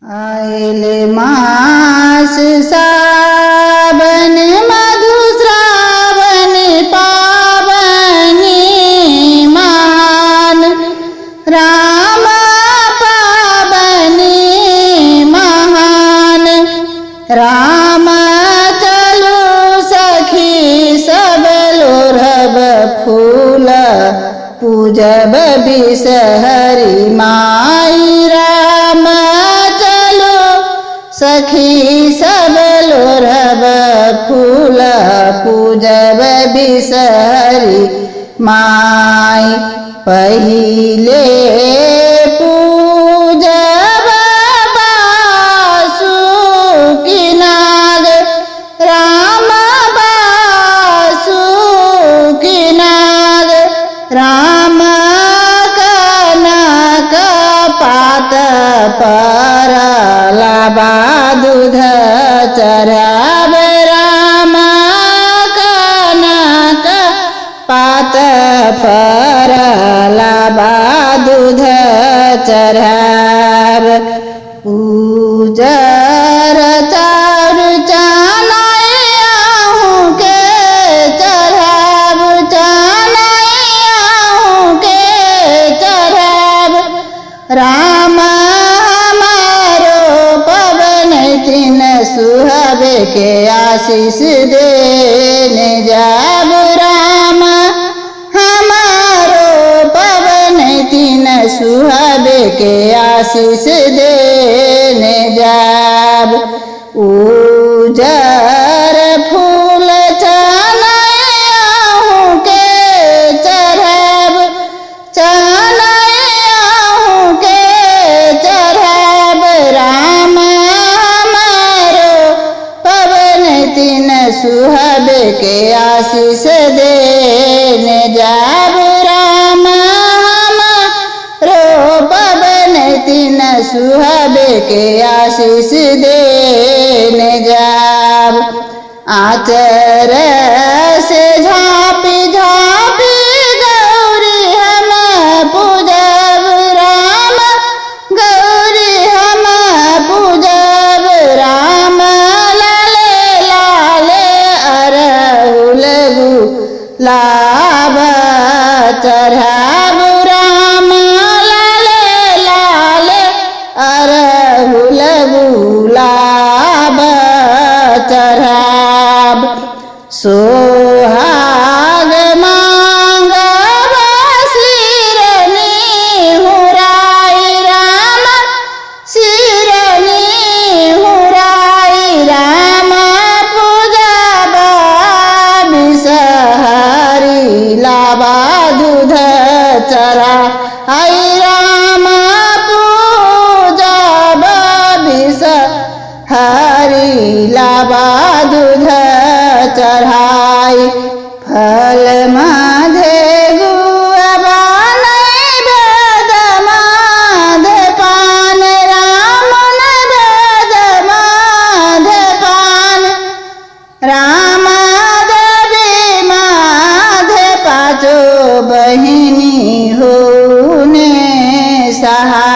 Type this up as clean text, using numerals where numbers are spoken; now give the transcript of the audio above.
आयल मास सावन मधु श्रावण पावनी मान राम पावनी महान राम चलो सखी सब लोरब फूल पूजब बिसहरी माई राम चलो सखी सब लोरब फूल पूजब बिसहरी माई पहिले पूजब बासुकी नाग राम बासुकी नाग राम कनक पात पर लाबा दूध चढ़ाब राम कनक पात पर लाबा दूध चढ़ाब उजर चाउर चनैयाहू के चढ़ाब चनैयाहू के चढ़ाब राम हमारो पवन तीन सुहावे के आशीष देने जाब राम हमारो पवन तीन सुहावे के आशीष देने जाब उजर फूल चनैयाहू के चढ़ाब चनैयाहू के चढ़ाब राम हमारो पवन तीन सुहावे के आशीष देने जाब राम हमारो पवन तीन सुहावे के आशीष देने जाब आचर से झाँपी झाँपी गौरी हम पूजब राम गौरी हम पूजब राम लाले लाले अरहुल गुलाब चढ़ाब राम लाले लाले अरहुल गुलाब चढ़ाब सोहाग मांगब शिरनी हुराई राम शिरनी हुराई राम पूजब बिसहरी लाबा दूध चढ़ाई राम पूजब बिसहरी लाबा दूध चढ़ाई फल माधे गुआबा नैवेद माध पान राम नैवेद माध पान राम देवी माध पाँचो बहिनी होने सहा